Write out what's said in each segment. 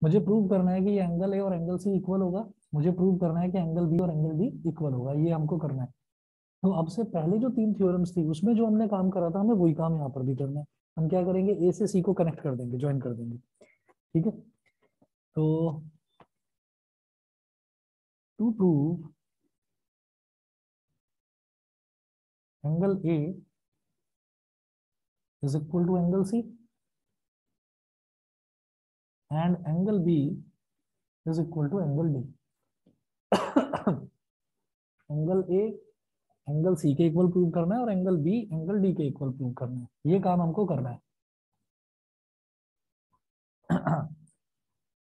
मुझे प्रूव करना है कि ये एंगल ए और एंगल सी इक्वल होगा। मुझे प्रूव करना है कि एंगल बी और एंगल डी इक्वल होगा, ये हमको करना है। तो अब से पहले जो 3 थ्योरम्स थी उसमें जो हमने काम करा था, हमें वही काम यहाँ पर भी करना है। हम क्या करेंगे, ए से सी को कनेक्ट कर देंगे, ज्वाइन कर देंगे। ठीक है, तो to prove angle A is equal to angle C and angle B is equal to angle D. Angle A angle C के इक्वल प्रूव करना है और एंगल बी एंगल डी के इक्वल प्रूव करना है, ये काम हमको करना है।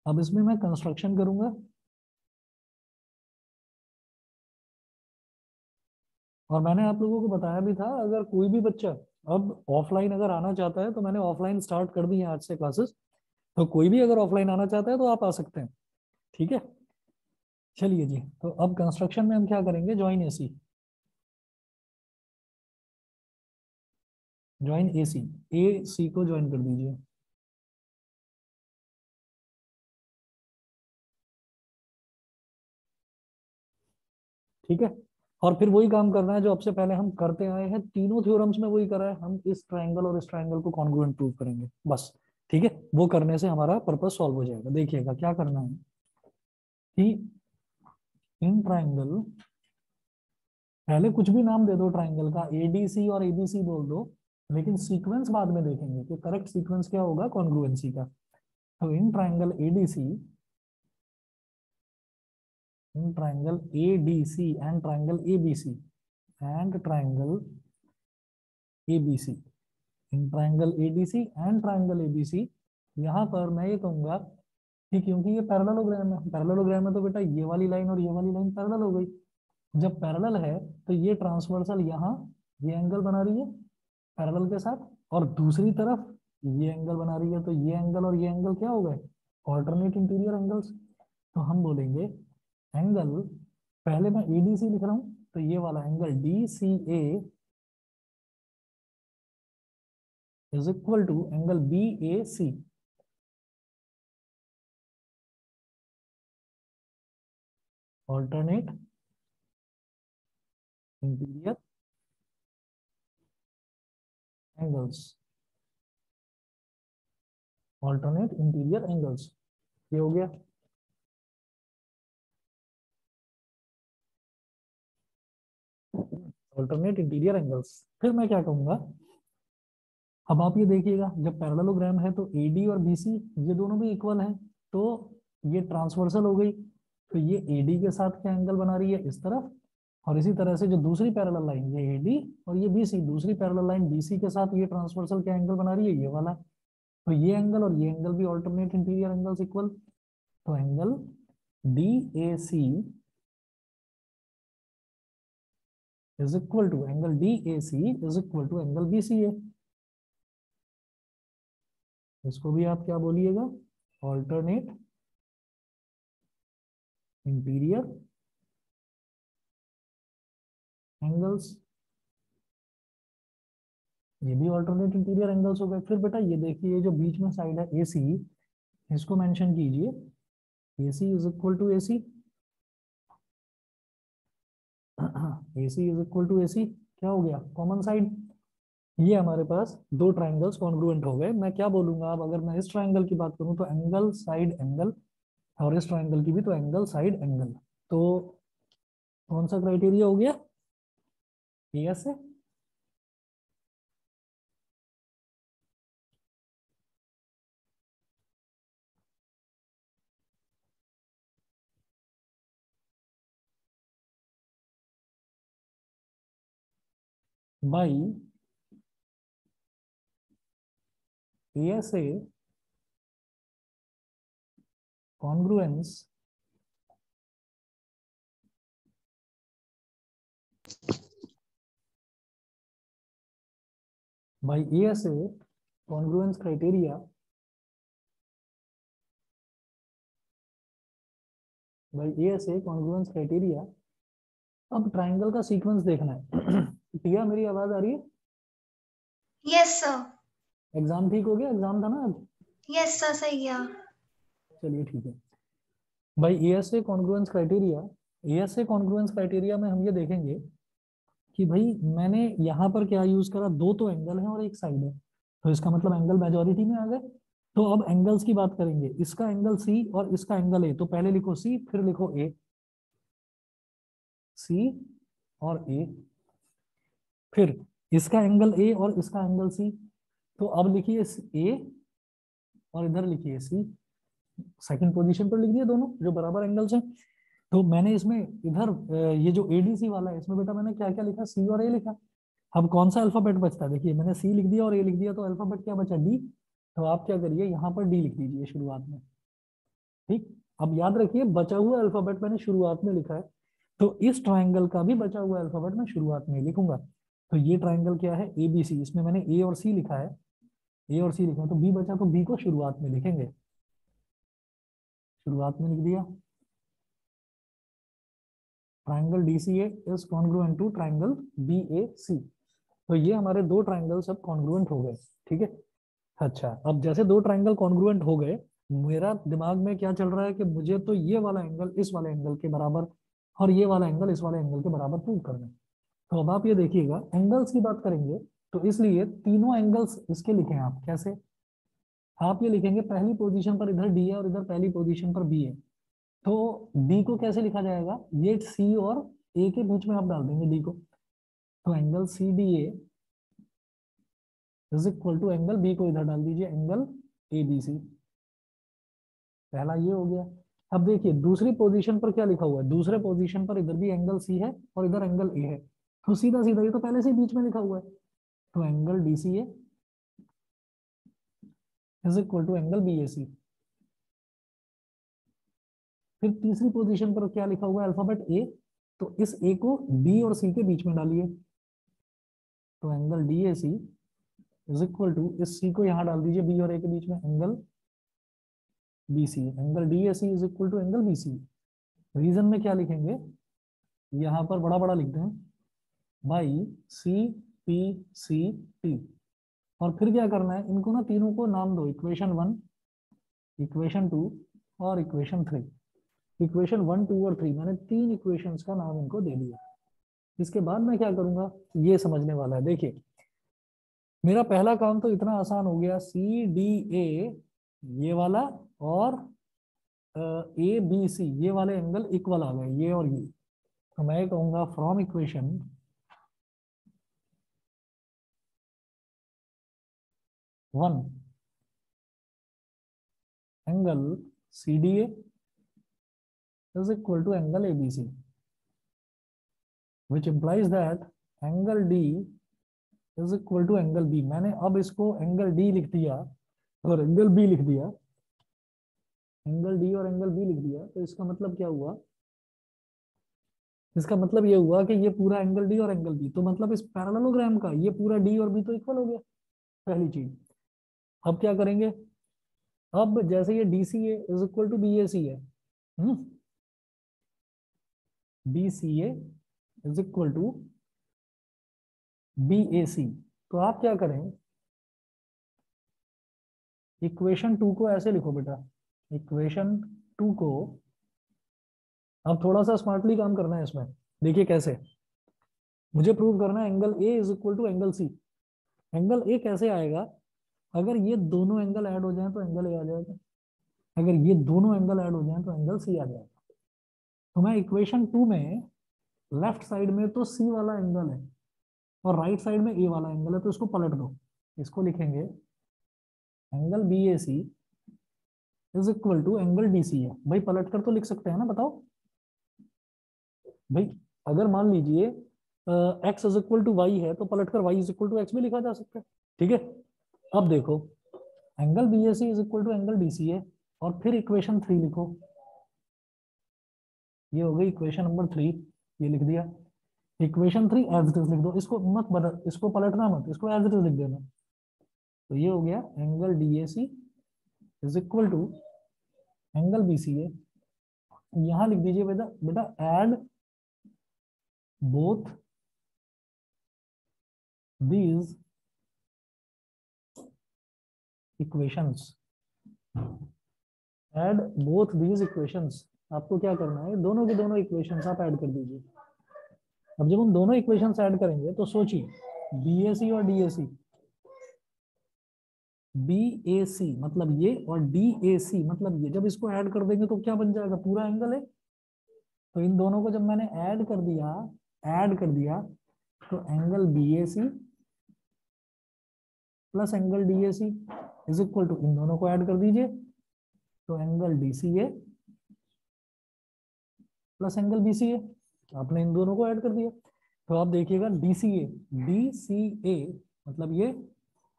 अब इसमें मैं कंस्ट्रक्शन करूंगा और मैंने आप लोगों को बताया भी था, अगर कोई भी बच्चा अब ऑफलाइन अगर आना चाहता है तो मैंने ऑफलाइन स्टार्ट कर दी है आज से क्लासेस। तो कोई भी अगर ऑफलाइन आना चाहता है तो आप आ सकते हैं। ठीक है, चलिए जी। तो अब कंस्ट्रक्शन में हम क्या करेंगे, ज्वाइन एसी, ज्वाइन एसी, ए सी को ज्वाइन कर दीजिए। ठीक है, और फिर वही काम करना है जो अब से पहले हम करते आए हैं, तीनों थ्योरम्स में वही करा है। हम इस ट्रायंगल और इस ट्रायंगल को कॉन्ग्रुएंट प्रूव करेंगे बस। ठीक है, वो करने से हमारा पर्पस सॉल्व हो जाएगा। देखिएगा क्या करना है कि इन ट्रायंगल, पहले कुछ भी नाम दे दो ट्रायंगल का, एडीसी और एबीसी बोल दो, लेकिन सीक्वेंस बाद में देखेंगे कि करेक्ट सीक्वेंस क्या होगा कॉन्ग्रुएंसी का। तो in triangle ADC, in triangle ADC and triangle ABC and triangle ABC, in triangle ADC and triangle ABC, यहाँ पर मैं ये कहूंगा कि क्योंकि ये पैरेललोग्राम है, पैरेललोग्राम में तो बेटा ये वाली लाइन और ये वाली लाइन पैरेलल हो गई। जब पैरेलल है तो ये ट्रांसवर्सल यहाँ ये एंगल बना रही है पैरेलल के साथ, और दूसरी तरफ ये एंगल बना रही है, तो ये एंगल और ये एंगल क्या हो गए, ऑल्टरनेट इंटीरियर एंगल्स। तो हम बोलेंगे एंगल, पहले मैं एडीसी लिख रहा हूं, तो ये वाला angle D C A is equal to angle B A C, alternate interior angles, alternate interior angles, ये हो गया। ऑल्टरनेट इंटीरियर एंगल्स, फिर मैं क्या कहूंगा, अब आप ये देखिएगा जब पैरेललोग्राम है तो एडी और बीसी ये दोनों भी इक्वल हैं, तो ये ट्रांसवर्सल हो गई। तो ये एडी के साथ क्या एंगल बना रही है इस तरफ, और इसी तरह से जो दूसरी पैरेलल लाइन ये एडी और ये बीसी, दूसरी पैरेलल लाइन बीसी के साथ ये ट्रांसवर्सल क्या एंगल बना रही है, ये वाला। तो ये एंगल और ये एंगल भी ऑल्टरनेट इंटीरियर एंगल्स इक्वल। तो angle D A C is equal to angle D A C is equal to angle B C A. इसको भी आप क्या बोलिएगा, ऑल्टरनेट इंटीरियर एंगल्स, ये भी ऑल्टरनेट इंटीरियर एंगल्स हो गए। फिर बेटा ये देखिए, ये जो बीच में साइड है ए सी, इसको मेंशन कीजिए, A C is equal to A C, A C is equal to A C, क्या हो गया कॉमन साइड। ये हमारे पास दो ट्राइंगल्स कॉन्ग्रुएंट हो गए। मैं क्या बोलूंगा, अब अगर मैं इस ट्राइंगल की बात करूं तो एंगल साइड एंगल, और इस ट्राइंगल की भी तो एंगल साइड एंगल। तो कौन सा क्राइटेरिया हो गया, यस है, by S A congruence by S A congruence criteria, by S A congruence criteria. अब ट्राइंगल का सीक्वेंस देखना है। टिया मेरी आवाज आ रही है, यस सर। एग्जाम ठीक हो गया, एग्जाम था ना आज? यस सर, सही गया। चलिए ठीक है भाई। ASA congruence criteria, ASA congruence criteria में हम ये देखेंगे कि भाई मैंने यहाँ पर क्या यूज करा, दो तो एंगल है और एक साइड है, तो इसका मतलब एंगल मेजोरिटी में आ गए। तो अब एंगल्स की बात करेंगे, इसका एंगल सी और इसका एंगल ए, तो पहले लिखो सी फिर लिखो ए, सी और ए, फिर इसका एंगल ए और इसका एंगल सी, तो अब लिखिए ए और इधर लिखिए सी, सेकंड पोजीशन पर लिख दिए दोनों जो बराबर एंगल्स हैं। तो मैंने इसमें इधर ये जो एडीसी वाला है इसमें बेटा मैंने क्या क्या लिखा, सी और ए लिखा। अब कौन सा अल्फाबेट बचता है, देखिए मैंने सी लिख दिया और ए लिख दिया, तो अल्फाबेट क्या बचा, डी। तो आप क्या करिए यहाँ पर डी लिख दीजिए शुरुआत में। ठीक, अब याद रखिए बचा हुआ अल्फाबेट मैंने शुरुआत में लिखा है, तो इस ट्राइंगल का भी बचा हुआ अल्फाबेट मैं शुरुआत में लिखूंगा। तो ये ट्राइंगल क्या है, ए बी सी, इसमें मैंने ए और सी लिखा है, ए और सी लिखा है, तो बी बचा, तो बी को शुरुआत में लिखेंगे, शुरुआत में लिख दिया। Triangle DCA is congruent to triangle BAC. तो ये हमारे दो ट्राइंगल सब कॉन्ग्रुएंट हो गए। ठीक है, अच्छा अब जैसे दो ट्राइंगल कॉन्ग्रुएंट हो गए, मेरा दिमाग में क्या चल रहा है कि मुझे तो ये वाला एंगल इस वाले एंगल के बराबर और ये वाला एंगल इस वाले एंगल के बराबर प्रूव करना है। तो अब आप ये देखिएगा, एंगल्स की बात करेंगे तो इसलिए तीनों एंगल्स इसके लिखे हैं आप कैसे, आप ये लिखेंगे पहली पोजीशन पर इधर डी है और इधर पहली पोजीशन पर बी है, तो डी को कैसे लिखा जाएगा, ये सी और ए के बीच में आप डाल देंगे डी को, तो angle C D A is equal to angle B को इधर डाल दीजिए, एंगल ए बी सी। पहला ये हो गया। अब देखिए दूसरी पोजीशन पर क्या लिखा हुआ है, दूसरे पोजीशन पर इधर भी एंगल सी है और इधर एंगल ए है, तो सीधा सीधा ये तो पहले से ही बीच में लिखा हुआ है, तो angle D C A is equal to angle B A C. फिर तीसरी पोजीशन पर क्या लिखा हुआ है, अल्फाबेट ए, तो इस ए को बी और सी के बीच में डालिए, तो angle D A C is equal to, इस सी को यहाँ डाल दीजिए बी और ए के बीच में, angle B C, angle D A C is equal to angle B C. Reason में क्या लिखेंगे, यहाँ पर बड़ा बड़ा लिख दें, by C P C T, और फिर क्या करना है, इनको ना तीनों को नाम दो, इक्वेशन वन, इक्वेशन टू और equation three. Equation one two और थ्री मैंने तीन इक्वेशंस का नाम इनको दे दिया। इसके बाद मैं क्या करूंगा, ये समझने वाला है। देखिए मेरा पहला काम तो इतना आसान हो गया, सी डी ए ये वाला और ए बी सी ये वाले एंगल इक्वल आ गए, ये और ये। तो मैं कहूंगा from equation one angle C D A is equal to angle A B C, which implies that angle D is equal to angle B. मैंने अब इसको एंगल डी लिख दिया और एंगल बी लिख दिया, एंगल डी और एंगल बी लिख दिया, तो इसका मतलब क्या हुआ, इसका मतलब ये हुआ कि ये पूरा एंगल डी और एंगल बी, तो मतलब इस पैरेललोग्राम का ये पूरा डी और बी तो इक्वल हो गया, पहली चीज। अब क्या करेंगे, अब जैसे ये D C A is equal to B A C है, D C A is equal to B A C, तो आप क्या करें, इक्वेशन टू को ऐसे लिखो बेटा, इक्वेशन टू को अब थोड़ा सा स्मार्टली काम करना है इसमें। देखिए कैसे, मुझे प्रूव करना है angle A is equal to angle C. Angle A कैसे आएगा, अगर ये दोनों एंगल ऐड हो जाएं तो एंगल ए आ जाएगा, अगर ये दोनों एंगल ऐड हो जाएं तो एंगल सी आ जाएगा। तो मैं इक्वेशन टू में लेफ्ट साइड में तो सी वाला एंगल है और राइट साइड में ए वाला एंगल है, तो इसको पलट दो, इसको लिखेंगे angle B A C is equal to angle D C है। भाई पलट कर तो लिख सकते हैं ना, बताओ भाई। अगर मान लीजिए x is equal to y है तो पलट कर y is equal to x भी लिखा जा सकता है। ठीक है, अब देखो angle B A C is equal to angle D C है, और फिर इक्वेशन थ्री लिखो, ये हो गई इक्वेशन नंबर थ्री, ये लिख दिया। Equation three as it is लिख दो, इसको मत बदल, इसको पलटना मत, इसको एज इट इज लिख देना। तो ये हो गया angle D A C is equal to angle B C A. यहां लिख दीजिए बेटा, बेटा add both these equations, add both these equations. आपको क्या करना है, दोनों की दोनों इक्वेशंस आप ऐड कर दीजिए। अब जब हम दोनों इक्वेशंस ऐड करेंगे तो सोचिए, बीएसी और डीएसी, बीएसी मतलब ये और डीएसी मतलब ये, जब इसको ऐड कर देंगे तो क्या बन जाएगा, पूरा एंगल है। तो इन दोनों को जब मैंने ऐड कर दिया तो angle B A C plus angle D A C is equal to, इन दोनों को ऐड कर दीजिए तो angle D C A plus angle B C A. आपने इन दोनों को ऐड कर दिया तो आप देखिएगा डीसीए, डीसीए मतलब ये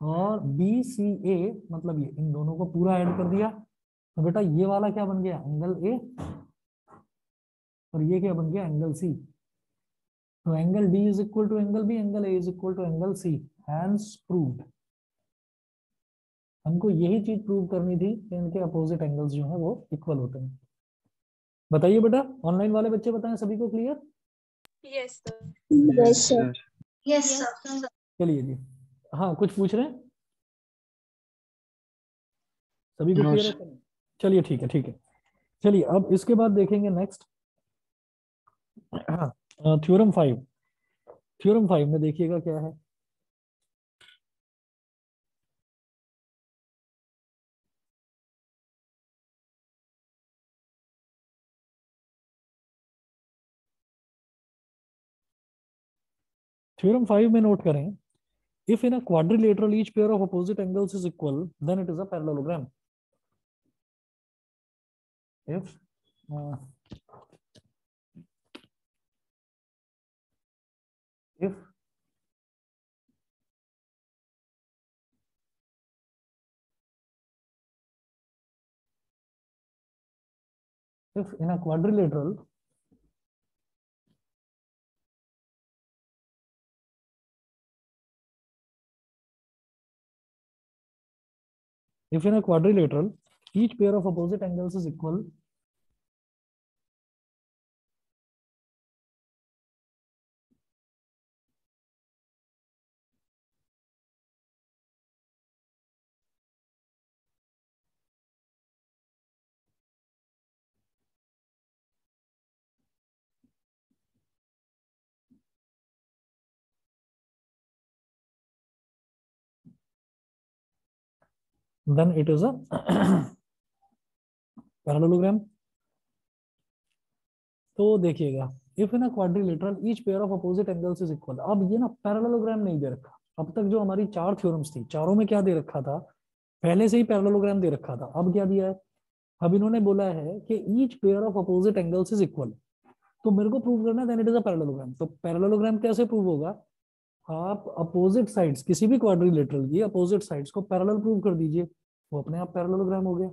और बीसीए मतलब ये, इन दोनों को पूरा ऐड कर दिया तो बेटा ये वाला क्या बन गया, एंगल ए, और ये क्या बन गया, एंगल सी। तो angle D is equal to angle B, angle A is equal to angle C. Hence proved. हमको यही चीज प्रूव करनी थी कि इनके अपोजिट एंगल्स जो है वो इक्वल होते हैं। बताइए बेटा, ऑनलाइन वाले बच्चे बताएं, सभी को clear? Yes sir. Yes sir. Yes sir. चलिए जी, हाँ कुछ पूछ रहे हैं, सभी को क्लियर है? चलिए ठीक है, ठीक है। चलिए अब इसके बाद देखेंगे नेक्स्ट, हाँ थ्योरम 5। थ्योरम 5 में देखिएगा क्या है। थ्योरम 5 में नोट करें, if in a quadrilateral each pair of opposite angles is equal then it is a parallelogram. If if if in a quadrilateral if in a quadrilateral each pair of opposite angles is equal, then it is a parallelogram. तो देखिएगा, if in a quadrilateral each pair of opposite angles is equal, अब ये ना parallelogram नहीं दे रखा। अब तक जो हमारी 4 थ्योरम्स थी, चारों में क्या दे रखा था, पहले से ही पैरेललोग्राम दे रखा था। अब क्या दिया है, अब इन्होंने बोला है कि each pair of opposite angles is equal, तो मेरे को प्रूव करना है then it is a parallelogram. तो पैरेललोग्राम कैसे प्रूव होगा, आप अपोजिट साइड्स, किसी भी क्वाड्रिलेटरल की अपोजिट साइड्स को पैरेलल प्रूव कर दीजिए, वो अपने आप पैरेललोग्राम हो गया।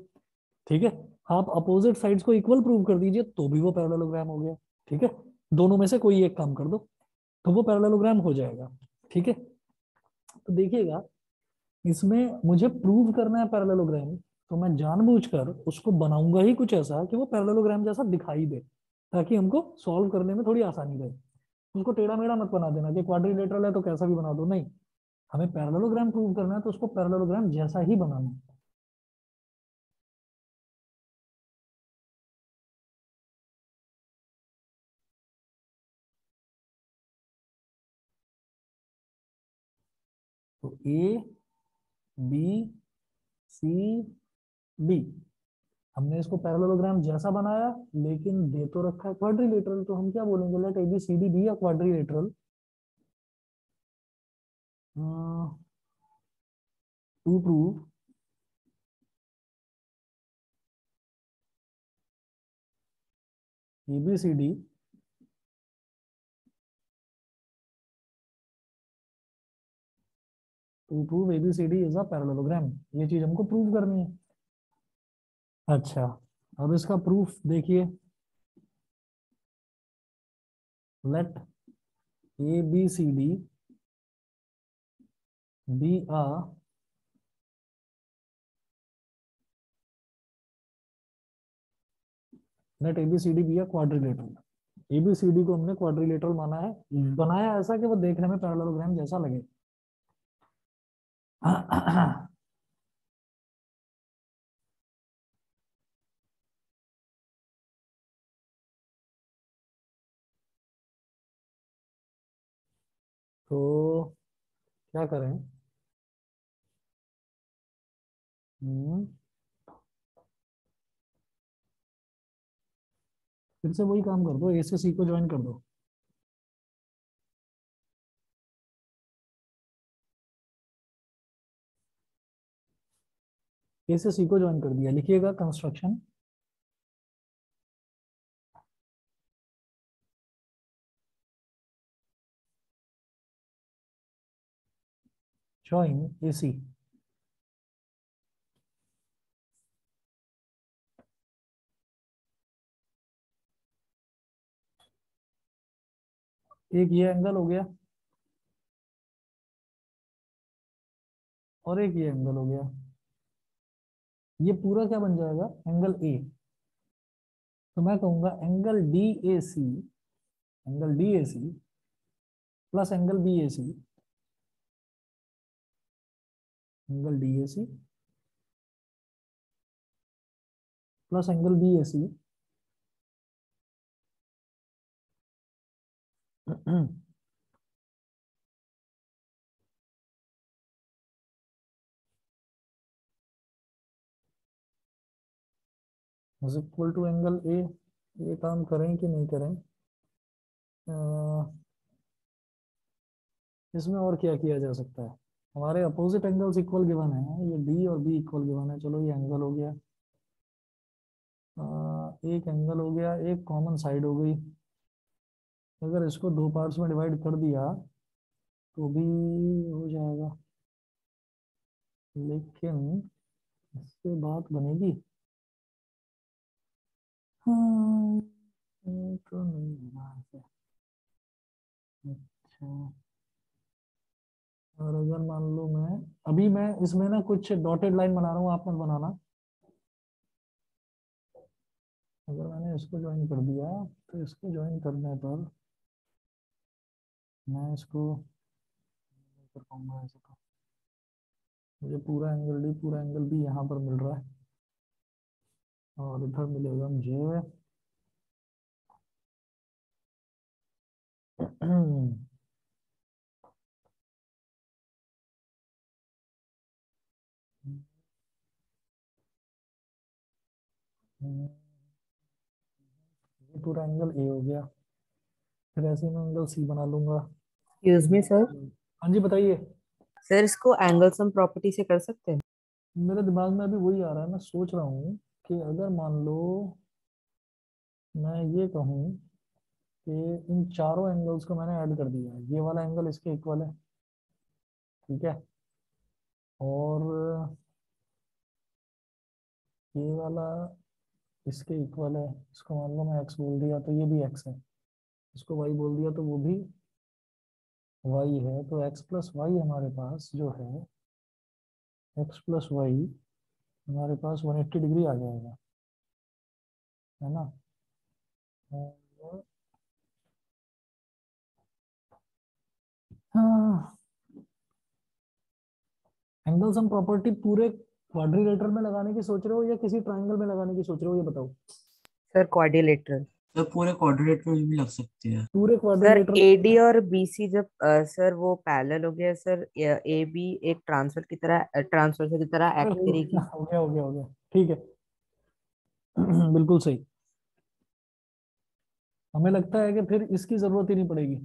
ठीक है, आप अपोजिट साइड्स को इक्वल प्रूव कर दीजिए तो भी वो पैरेललोग्राम हो गया। ठीक है, दोनों में से कोई एक काम कर दो तो वो पैरेललोग्राम हो जाएगा। ठीक है, तो देखिएगा इसमें मुझे प्रूव करना है पैरेललोग्राम, तो मैं जानबूझकर उसको बनाऊंगा ही कुछ ऐसा कि वो पैरेललोग्राम जैसा दिखाई दे, ताकि हमको सॉल्व करने में थोड़ी आसानी रहे। उसको टेढ़ा मेढ़ा मत बना देना कि क्वाड्रिलेटरल है तो कैसा भी बना दो, नहीं, हमें पैरेललोग्राम प्रूव करना है तो उसको पैरेललोग्राम जैसा ही बनाना है। तो ए बी सी बी, हमने इसको पैरेललोग्राम जैसा बनाया, लेकिन दे तो रखा है क्वाड्रिलेटरल, तो हम क्या बोलेंगे, let A B C D be a quadrilateral to prove A B C D to prove A B C D is a parallelogram. ये चीज हमको प्रूव करनी है। अच्छा, अब इसका प्रूफ देखिए, let A B C D be a let A B C D be a quadrilateral. ABCD को हमने क्वाड्रिलेटरल माना है, बनाया ऐसा कि वो देखने में पैरेललोग्राम जैसा लगे। क्या करें? हम्म, फिर से वही काम कर दो, ए से सी को ज्वाइन कर दो। ए से सी को ज्वाइन कर दिया, लिखिएगा कंस्ट्रक्शन ज्वाइन ए सी। एक ये एंगल हो गया और एक ये एंगल हो गया, ये पूरा क्या बन जाएगा? Angle A. तो मैं कहूंगा angle D A C, angle D A C plus angle B A C, angle D A C plus angle B A C is equal to angle A. ये काम करें कि नहीं करें? इसमें और क्या किया जा सकता है? हमारे अपोजिट एंगल्स इक्वल गिवन है, ये डी और बी इक्वल गिवन है। चलो ये एंगल हो गया, एक एंगल हो गया, एक कॉमन साइड हो गई। अगर इसको दो पार्ट्स में डिवाइड कर दिया तो भी हो जाएगा, लेकिन इससे बात बनेगी? हाँ, ये तो नहीं बना है। अच्छा, और अगर मान लो मैं इसमें ना कुछ डॉटेड लाइन बना रहा हूँ, आप मत बनाना। अगर मैंने इसको ज्वाइन कर दिया तो इसको ज्वाइन करने पर मैं इसको नहीं कर पाऊंगा ऐसे। तो मुझे पूरा एंगल डी पूरा एंगल बी यहाँ पर मिल रहा है, और इधर मिलेगा मुझे ये पूरा एंगल ए हो गया, फिर ऐसे ही मैं एंगल सी बना लूंगा। Excuse me sir. हाँ जी बताइए। सर इसको एंगल सम प्रॉपर्टी से कर सकते हैं? मेरे दिमाग में अभी वही आ रहा है, मैं सोच रहा हूँ कि अगर मान लो मैं ये कहूँ कि इन चारों एंगल्स को मैंने ऐड कर दिया, ये वाला एंगल इसके इक्वल है, ठीक है, और ये वाला इसके इक्वल है। इसको मान लो मैं एक्स बोल दिया तो ये भी एक्स है, इसको वाई बोल दिया तो वो भी वाई है। तो एक्स प्लस वाई हमारे पास जो है, एक्स प्लस वाई हमारे पास 180 डिग्री आ जाएगा, है ना? और हाँ, एंगल्स हम प्रॉपर्टी पूरे क्वाड्रिलेटरल में लगाने की सोच रहे हो या किसी ट्रायंगल में लगाने की सोच रहे हो, ये बताओ। Sir quadrilateral. तो पूरे क्वाड्रेट में भी लग सकती है। पूरे सर क्वाड्रिलेटरल एडी और बीसी जब सर वो पैरेलल हो गया सर, ए बी एक ट्रांसफर की तरह अरे एक्ट करेगी। हो गया हो गया हो गया, ठीक है। बिल्कुल सही। हमें लगता है कि फिर इसकी जरूरत ही नहीं पड़ेगी।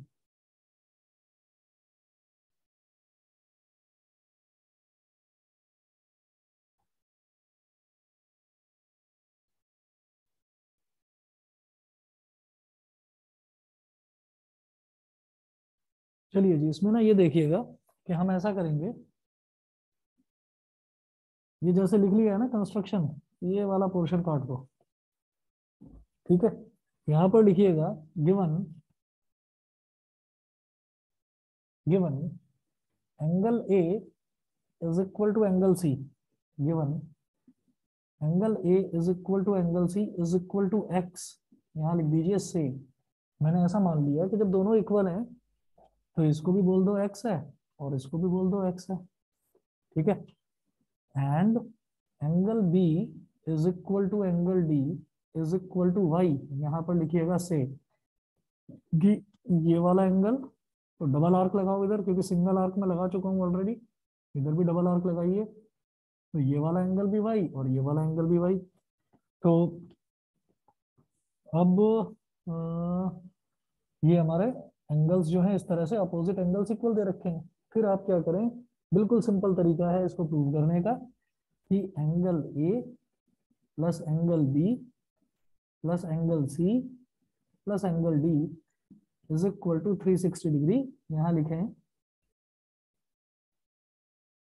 चलिए जी, इसमें ना ये देखिएगा कि हम ऐसा करेंगे, ये जैसे लिख लिया है ना कंस्ट्रक्शन, ये वाला पोर्शन काट दो, ठीक है। यहाँ पर लिखिएगा given given angle A is equal to angle C, given angle A is equal to angle C is equal to x. यहाँ लिख दीजिए से। मैंने ऐसा मान लिया कि जब दोनों इक्वल हैं तो इसको भी बोल दो एक्स है और इसको भी बोल दो एक्स है, ठीक है। And angle B is equal to angle D is equal to y. यहाँ पर लिखिएगा से कि ये वाला एंगल तो डबल आर्क लगाओ इधर, क्योंकि सिंगल आर्क में लगा चुका हूँ ऑलरेडी, इधर भी डबल आर्क लगाइए। तो ये वाला एंगल भी वाई और ये वाला एंगल भी वाई। तो अब ये हमारे एंगल्स जो हैं इस तरह से अपोजिट एंगल्स इक्वल दे रखे हैं। फिर आप क्या करें, बिल्कुल सिंपल तरीका है इसको प्रूव करने का, कि angle A plus angle B plus angle C plus angle D is equal to 360 degree. यहां लिखें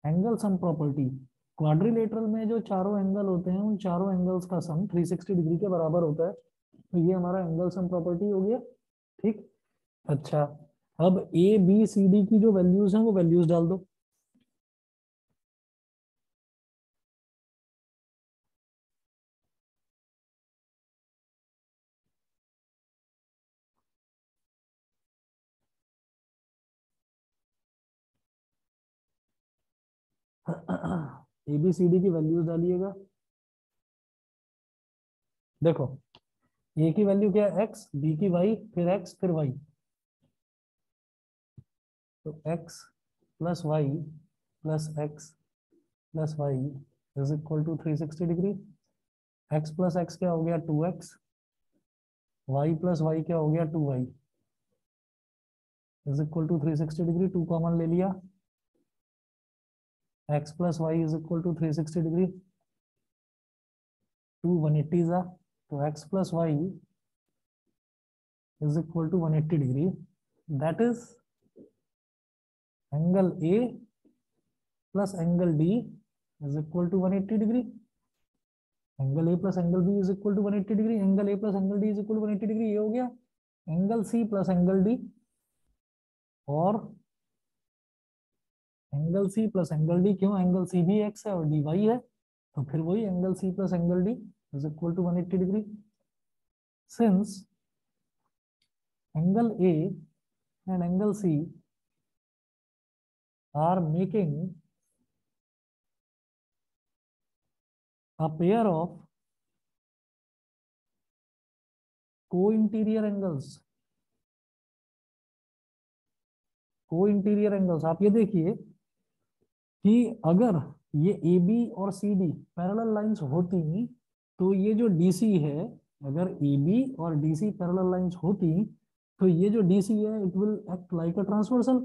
एंगल सम प्रॉपर्टी, क्वाड्रिलेटरल में जो चारों एंगल होते हैं उन चारों एंगल्स का सम 360 डिग्री के बराबर होता है। तो ये हमारा एंगल सम प्रॉपर्टी हो गया। ठीक। अच्छा, अब ए बी सी डी की जो वैल्यूज हैं वो वैल्यूज डाल दो। ए बी सी डी की वैल्यूज डालिएगा। देखो ए की वैल्यू क्या है एक्स, बी की वाई, फिर एक्स फिर वाई। तो x plus y plus x plus y is equal to 360 degree. X plus x क्या हो गया 2x, वाई प्लस वाई क्या हो गया 2y is equal to 360 degree. 2 common ले लिया, x plus y is equal to 360 degree. 2 180 जा, तो x plus y is equal to 180 degree. That is angle A plus angle D is equal to 180 degree. Angle A plus angle B is equal to 180 degree. Angle A plus angle D is equal to 180 degree. ये हो गया angle C plus angle D, और angle C plus angle D क्यों, angle C भी x है और D y है, तो फिर वही angle C plus angle D is equal to 180 degree. Since angle A and angle C are making a pair of co-interior angles, co-interior angles, आप ये देखिए कि अगर ये ए बी और सी डी पैरेलल लाइंस होती तो ये जो डीसी है, अगर ए बी और डीसी पैरेलल लाइंस होती तो ये जो डीसी है it will act like a transversal,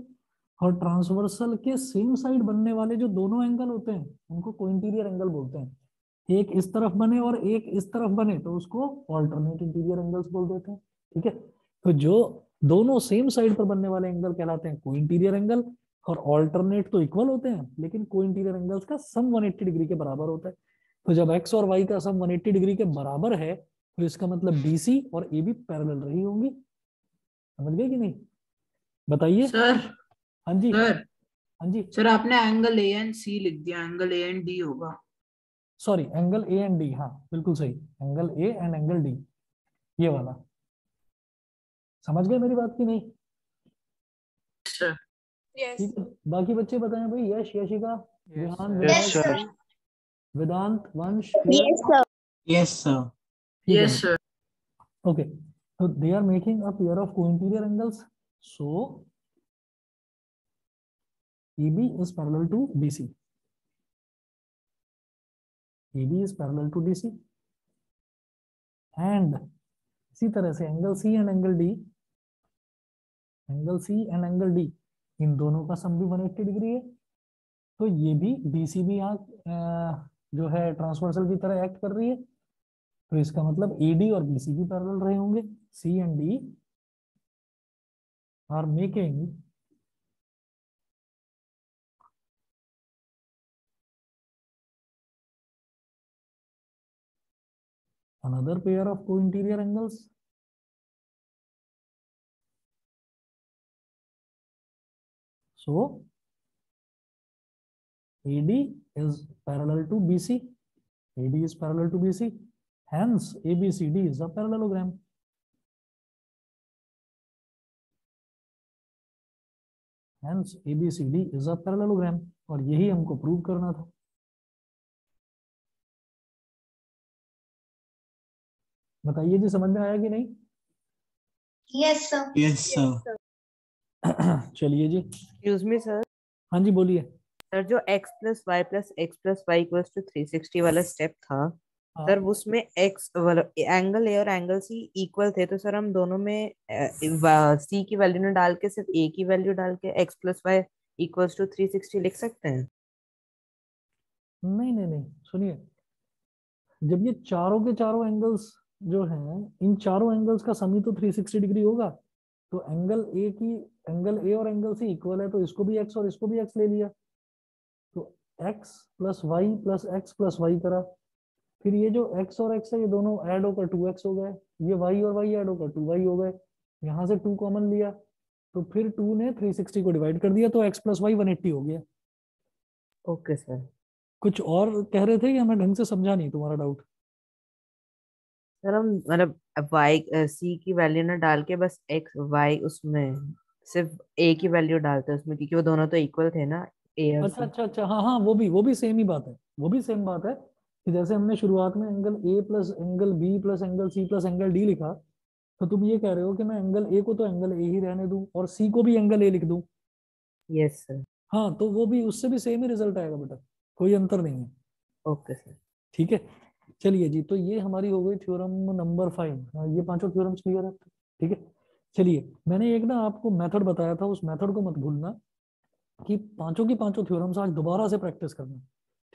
और ट्रांसवर्सल के सेम साइड बनने वाले जो दोनों एंगल होते हैं उनको को-इंटीरियर एंगल बोलते हैं। एक इस तरफ बने और एक इस तरफ बने तो उसको ऑल्टरनेट इंटीरियर एंगल्स बोल देते हैं। ठीक है, तो जो दोनों सेम साइड पर बनने वाले एंगल कहलाते हैं को इंटीरियर एंगल, और ऑल्टरनेट तो इक्वल होते हैं लेकिन को इंटीरियर एंगल्स का सम 180 डिग्री के बराबर होता है। तो जब एक्स और वाई का सम 180 डिग्री के बराबर है तो इसका मतलब बीसी और ए बी पैरेलल रही होंगी। समझ गए कि नहीं, बताइए। सर हाँ जी, सर हाँ जी, सर आपने एंगल ए एंड सी लिख दिया, एंगल ए एंड डी होगा। Sorry angle A and D, हाँ बिल्कुल सही, angle A and angle D, ये वाला। समझ गए मेरी बात की नहीं? Sir Yes. ठीक है, बाकी बच्चे बताएं भाई, यश, यशिका, विहान, Yes, विराज, sir. वेदांत, वंश, clear? Yes sir. ठीक है, yes sir. Okay. So they are making a pair of co-interior angles. So AB is parallel to BC. AB is parallel to DC. And इसी तरह से angle C and angle D, angle C and angle D, इन दोनों का सम भी 180 degree है। तो ये भी BC भी यहाँ जो है ट्रांसवर्सल की तरह एक्ट कर रही है, तो इसका मतलब AD और BC भी पैरेलल रहे होंगे। C and D are making another pair of co-interior angles. So AD is parallel to BC. AD is parallel to BC. Hence ABCD is a parallelogram. Hence ABCD is a parallelogram. और यही हमको prove करना था। बताइए जी, समझ में आया कि नहीं? Yes, sir. Yes Yes, sir. sir. चलिए जी, एक्सक्यूज मी सर। हाँ जी बोलिए। सर जो x+y+x+y = 360 वाला स्टेप था, हाँ सर उसमें एक्स मतलब एंगल ए और एंगल सी इक्वल थे, तो सर हम दोनों में सी की वैल्यू न डाल के सिर्फ ए की वैल्यू डाल के x+y = 360 लिख सकते हैं। नहीं नहीं नहीं, सुनिए, जब ये चारों के चारों एंगल्स जो हैं, इन चारों एंगल्स का सम ही तो 360 डिग्री होगा। तो एंगल ए और एंगल सी इक्वल है, तो इसको भी एक्स और इसको भी एक्स ले लिया, तो x+y+x+y करा। फिर ये जो x और x है, ये दोनों ऐड होकर 2x हो गए, ये y और y ऐड होकर 2y हो गए, यहाँ से 2 कॉमन लिया, तो फिर 2 ने 360 को डिवाइड कर दिया, तो x+y 180 हो गया। Okay sir. कुछ और कह रहे थे या मैं ढंग से समझा नहीं तुम्हारा डाउट? सर हम मतलब वाई सी की वैल्यू ना डाल के बस एक्स वाई उसमें सिर्फ ए की वैल्यू डालते हैं उसमें, क्योंकि वो दोनों तो इक्वल थे ना, ए और अच्छा सी। अच्छा अच्छा, हाँ हाँ, वो भी सेम ही बात है, वो भी सेम बात है कि जैसे हमने शुरुआत में angle A plus angle B plus angle C plus angle D लिखा, तो तुम ये कह रहे हो कि मैं एंगल ए को तो एंगल ए ही रहने दूं और सी को भी एंगल ए लिख दूं। Yes sir. हाँ, तो वो भी उससे भी सेम ही रिजल्ट आएगा बेटा, कोई अंतर नहीं है। Okay sir. ठीक है, चलिए जी, तो ये हमारी हो गई थ्योरम नंबर 5। हाँ, ये पांचों थ्योरम्स क्लियर है। ठीक है, चलिए, मैंने एक ना आपको मेथड बताया था, उस मेथड को मत भूलना, कि पांचों की पांचों थ्योरम्स आज दोबारा से प्रैक्टिस करना।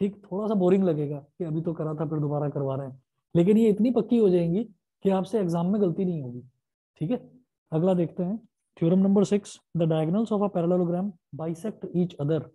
ठीक, थोड़ा सा बोरिंग लगेगा कि अभी तो करा था फिर दोबारा करवा रहे हैं, लेकिन ये इतनी पक्की हो जाएंगी कि आपसे एग्जाम में गलती नहीं होगी। ठीक है, अगला देखते हैं। Theorem number 6, the diagonals of a parallelogram bisect each other.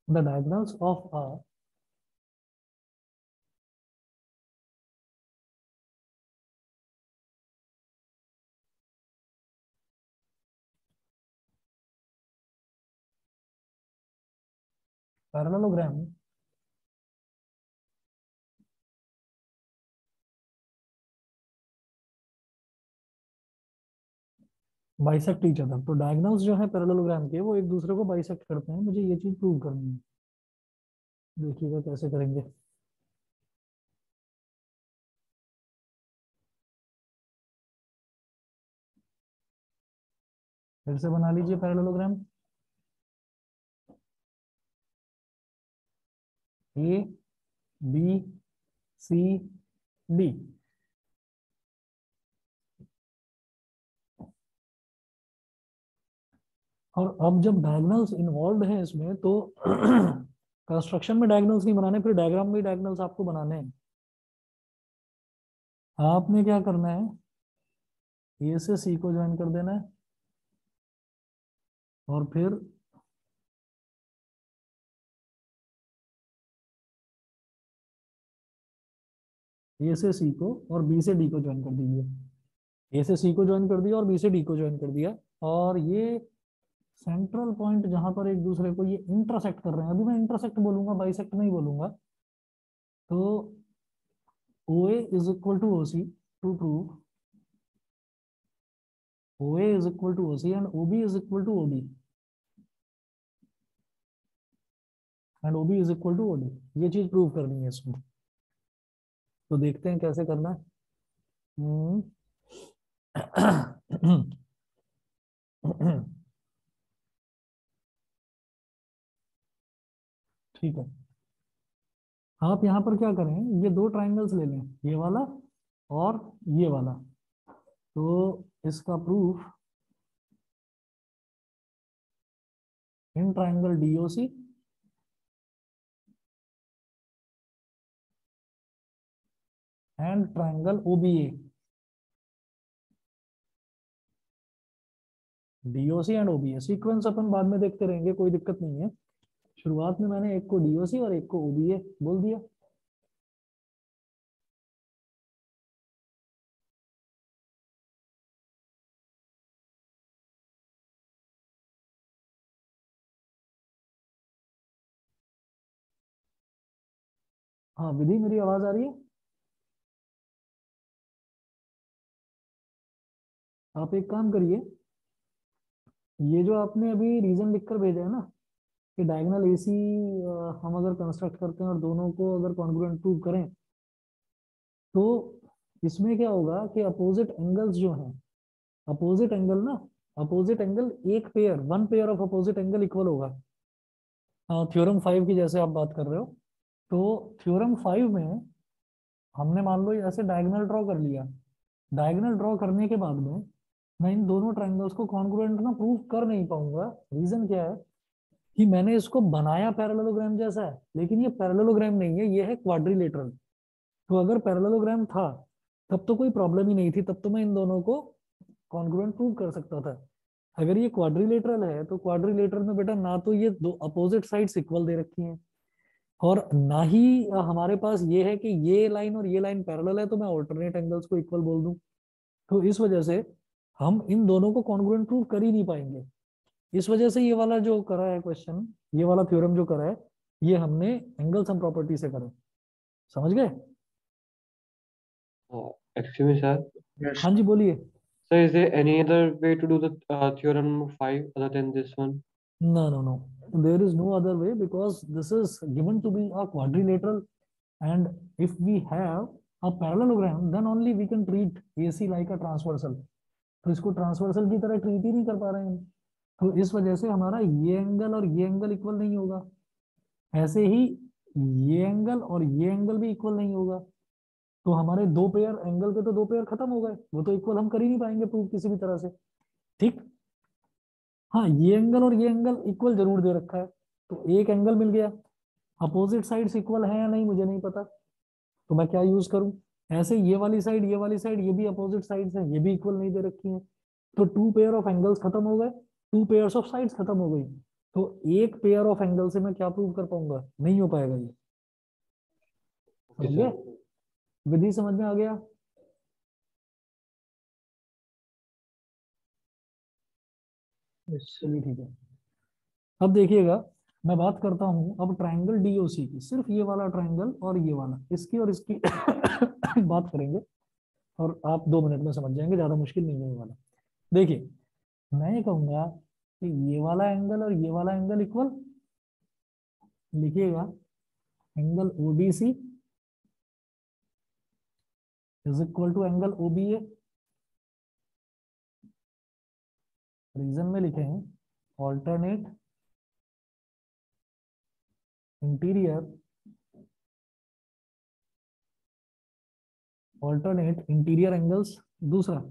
The diagonals of a parallelogram bisect each other, तो डायगोनल्स जो है पैरेललोग्राम के, वो एक दूसरे को बाइसेक्ट करते हैं, मुझे ये चीज प्रूव करनी है। देखिएगा कैसे करेंगे। फिर से बना लीजिए parallelogram. A B C D. और अब जब डायगोनल्स इन्वॉल्व हैं इसमें, तो कंस्ट्रक्शन में डायगोनल्स नहीं बनाने, फिर डायग्राम में डायगोनल्स आपको बनाने हैं। आपने क्या करना है, ए से सी को ज्वाइन कर देना है, और फिर ए से सी को और बी से डी को ज्वाइन कर दीजिए। ए से सी को ज्वाइन कर दिया और बी से डी को ज्वाइन कर दिया, और ये सेंट्रल पॉइंट जहां पर एक दूसरे को ये इंटरसेक्ट कर रहे हैं, अभी मैं इंटरसेक्ट बोलूंगा, बाइसेक्ट नहीं बोलूंगा। तो O A is equal to O C, to prove O A is equal to O C and O B is equal to O D, and O B is equal to O D, ये चीज prove करनी है इसमें। तो देखते हैं कैसे करना है। हम्म। ठीक है, आप यहाँ पर क्या करें, ये दो ट्राइंगल्स ले लें, ये वाला और ये वाला। तो इसका proof, in triangle D O C and triangle O B A, D O C and O B A. Sequence अपन बाद में देखते रहेंगे, कोई दिक्कत नहीं है। शुरुआत में मैंने एक को डीओसी और एक को ओबीए बोल दिया। हाँ विधि, मेरी आवाज आ रही है? आप एक काम करिए, ये जो आपने अभी रीजन लिखकर भेजा है ना कि डायगोनल एसी हम अगर कंस्ट्रक्ट करते हैं और दोनों को अगर कॉन्ग्रुएंट प्रूव करें, तो इसमें क्या होगा कि अपोजिट एंगल्स जो हैं, अपोजिट एंगल ना, अपोजिट एंगल एक pair, one pair of opposite angle equal होगा। थ्योरम 5 की जैसे आप बात कर रहे हो, तो थ्योरम 5 में हमने मान लो ऐसे डायगोनल ड्रॉ कर लिया। डायगोनल ड्रॉ करने के बाद में मैं इन दोनों ट्रायंगल्स को कॉन्ग्रुएंट ना प्रूव कर नहीं पाऊंगा। रीजन क्या है कि मैंने इसको बनाया पैरेललोग्राम जैसा है, लेकिन ये पैरेललोग्राम नहीं है, ये है क्वाड्रिलेटरल। तो अगर पैरेललोग्राम था तब तो कोई प्रॉब्लम ही नहीं थी, तब तो मैं इन दोनों को कॉन्ग्रुएंट प्रूव कर सकता था। अगर ये क्वाड्रिलेटरल है तो क्वाड्रिलेटरल में बेटा ना तो ये दो अपोजिट साइड्स इक्वल दे रखी हैं, और ना ही हमारे पास ये है कि ये लाइन और ये लाइन पैरेलल है तो मैं ऑल्टरनेट एंगल्स को इक्वल बोल दूं। तो इस वजह से हम इन दोनों को कॉन्ग्रुएंट प्रूव कर ही नहीं पाएंगे। इस वजह से ये वाला जो करा है क्वेश्चन, ये वाला थ्योरम जो करा है, ये हमने एंगल सम प्रॉपर्टी से करा। समझ गए? Excuse me, sir. Yes. हाँ जी बोलिए। So, is there any other way to do the theorem number 5 other than this one? No, no, no. There is no other way because this is given to be a quadrilateral, and if we have a parallelogram, then only we can treat AC like a transversal. तो इसको transversal की तरह treat ही नहीं कर पा रहे हैं, तो इस वजह से हमारा ये एंगल और ये एंगल इक्वल नहीं होगा। ऐसे ही ये एंगल और ये एंगल भी इक्वल नहीं होगा। तो हमारे दो पेयर एंगल के तो दो पेयर खत्म हो गए, वो तो इक्वल हम कर ही नहीं पाएंगे प्रूव किसी भी तरह से। ठीक। हाँ ये एंगल और ये एंगल इक्वल जरूर दे रखा है, तो एक एंगल मिल गया। अपोजिट साइड्स इक्वल है या नहीं मुझे नहीं पता, तो मैं क्या यूज करूं? ऐसे ये वाली साइड, ये वाली साइड, ये भी अपोजिट साइड्स है, ये भी इक्वल नहीं दे रखी है, तो टू पेयर ऑफ एंगल्स खत्म हो गए, टू पेयर्स ऑफ साइड्स खत्म हो गई। तो एक पेयर ऑफ एंगल से मैं क्या प्रूव कर पाऊंगा? नहीं हो पाएगा ये। Okay, समझ गए? sir. विधि समझ में आ गया? चलिए ठीक है। अब देखिएगा, मैं बात करता हूं अब ट्रायंगल डीओसी की, सिर्फ ये वाला ट्रायंगल और ये वाला, इसकी और इसकी बात करेंगे, और आप 2 मिनट में समझ जाएंगे, ज्यादा मुश्किल नहीं होने वाला। देखिए, मैं ये कहूंगा कि ये वाला एंगल और ये वाला एंगल इक्वल, लिखिएगा angle O D C is equal to angle O B A. Reason में लिखे हैं alternate interior, alternate interior angles. दूसरा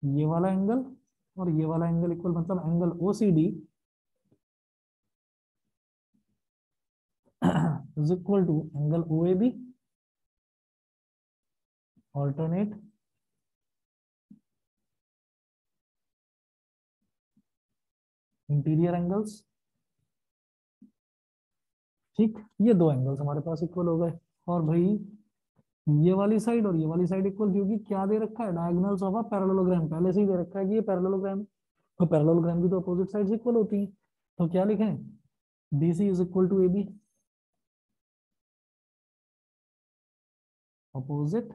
ये वाला एंगल और ये वाला एंगल इक्वल, मतलब angle O C D is equal to angle O A B, alternate interior angles. ठीक, ये दो एंगल्स हमारे पास इक्वल हो गए। और भाई ये वाली साइड और ये वाली साइड इक्वल, क्योंकि क्या दे रखा है? डायगोनल्स ऑफ अ पैरेललोग्राम, पहले से ही दे रखा है कि ये पैरेललोग्राम है, तो पैरेललोग्राम की तो अपोजिट साइड्स इक्वल होती हैं। तो क्या लिखें? DC is equal to AB, opposite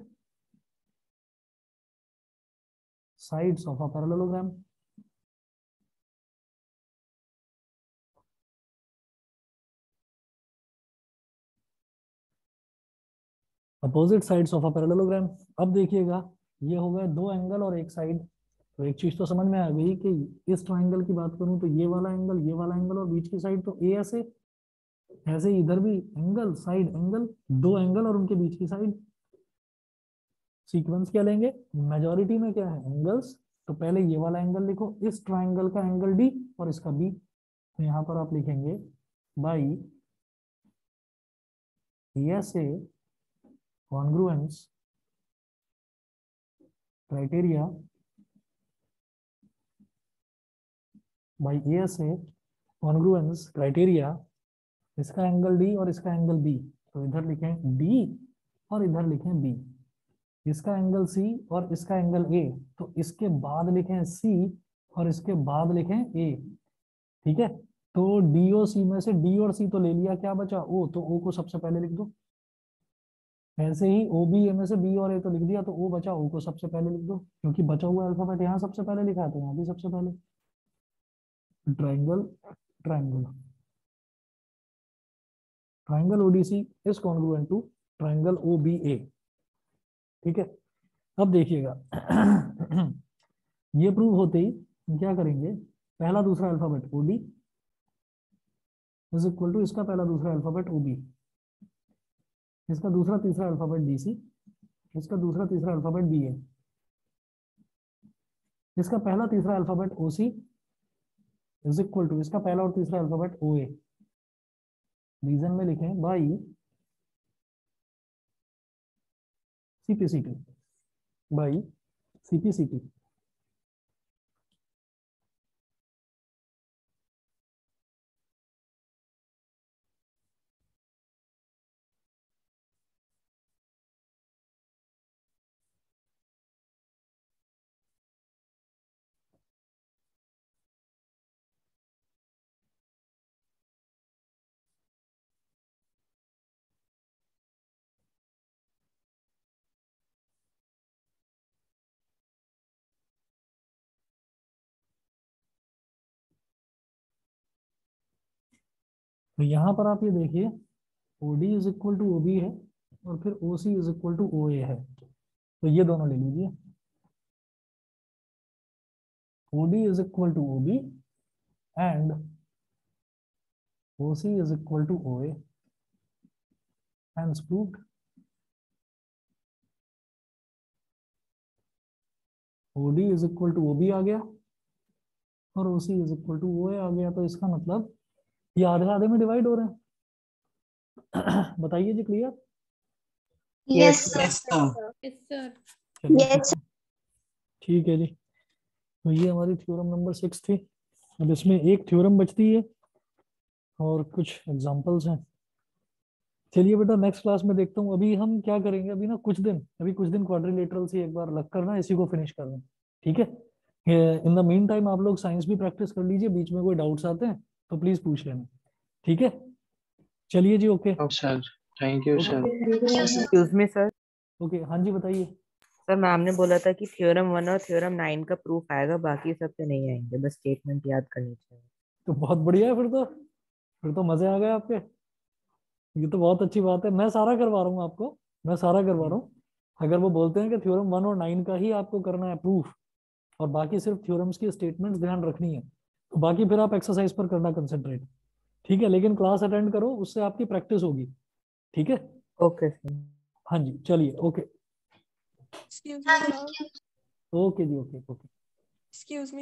sides of a parallelogram. Opposite sides of a parallelogram. अब देखिएगा, ये हो गए दो एंगल और एक साइड। तो एक चीज तो समझ में आ गई कि इस ट्रायंगल की बात करूं तो ये वाला एंगल, ये वाला एंगल और बीच की साइड तो ए ऐसे, ऐसे ही इधर भी एंगल साइड एंगल, दो एंगल और उनके बीच की साइड। सीक्वेंस क्या लेंगे? मेजॉरिटी में क्या है? एंगल्स। तो पहले ये वाला एंगल लिखो, इस ट्रायंगल का एंगल डी और इसका बी। तो यहाँ पर आप लिखेंगे बाई ऐसे congruence criteria बाई ए से कॉन्ग्रुएंस क्राइटेरिया, इसका एंगल डी और इसका एंगल बी, तो इधर लिखें डी और इधर लिखें बी। इसका एंगल सी और इसका एंगल ए, तो इसके बाद लिखें सी और इसके बाद लिखें ए। ठीक है, तो डी और सी में से डी और सी तो ले लिया, क्या बचा ओ, तो ओ को सबसे पहले लिख दो। ऐसे ही ओ बी ए में से बी और ए तो लिख दिया, तो ओ बचा, ओ को सबसे पहले लिख दो, क्योंकि बचा हुआ अल्फाबेट यहाँ सबसे पहले लिखा है तो यहाँ भी सबसे पहले। Triangle triangle triangle ODC is congruent to triangle OBA. ठीक है, अब देखिएगा ये प्रूव होते ही हम क्या करेंगे, पहला दूसरा alphabet OD is equal to इसका पहला दूसरा अल्फाबेट ओबी, इसका दूसरा तीसरा अल्फाबेट बीसी, इसका दूसरा तीसरा अल्फाबेट बीए, इसका पहला तीसरा alphabet OC is equal to इसका पहला और तीसरा अल्फाबेट ओए। रीजन में लिखें बाई सीपीसीटी, बाई सीपीसीटी। तो यहां पर आप ये देखिए OD is equal to OB है और फिर OC is equal to OA है, तो ये दोनों ले लीजिए। OD is equal to OB and OC is equal to OA, hence proved. OD is equal to OB आ गया और OC is equal to OA आ गया, तो इसका मतलब ये आधे आधे में डिवाइड हो रहे हैं। बताइए जी, clear? Yes, sir. Yes, sir. Yes, sir. चलिए, Yes, ठीक है जी। तो ये हमारी थ्योरम नंबर 6 थी। अब इसमें एक थ्योरम बचती है और कुछ एग्जांपल्स हैं। चलिए बेटा, नेक्स्ट क्लास में देखता हूँ। अभी हम क्या करेंगे, अभी कुछ दिन क्वाड्रिलेटरल से एक बार लग करना, इसी को फिनिश करना। ठीक है, इन द मीन टाइम आप लोग साइंस भी प्रैक्टिस कर लीजिए, बीच में कोई डाउट्स आते हैं तो प्लीज पूछ लेना। ठीक है, चलिए जी, okay sir thank you sir. Excuse me sir. Okay, हाँ जी बताइए। सर मैम ने बोला था कि थ्योरम 1 और थ्योरम 9 का प्रूफ आएगा, बाकी सब पे नहीं आएंगे, बस स्टेटमेंट याद करनी चाहिए। तो बहुत बढ़िया है, फिर तो मजे आ गए आपके। ये तो बहुत अच्छी बात है, मैं सारा करवा रहा हूँ आपको, मैं सारा करवा रहा हूँ। अगर वो बोलते हैं कि थ्योरम 1 और 9 का ही आपको करना है प्रूफ और बाकी सिर्फ थ्योरम्स की स्टेटमेंट्स ध्यान रखनी है, तो बाकी फिर आप एक्सरसाइज पर करना कंसेंट्रेट। ठीक है, लेकिन क्लास अटेंड करो, उससे आपकी प्रैक्टिस होगी। ठीक है, ओके सर। हाँ जी, चलिए, okay. Excuse me, sir. Okay जी, ओके ओके। Excuse me.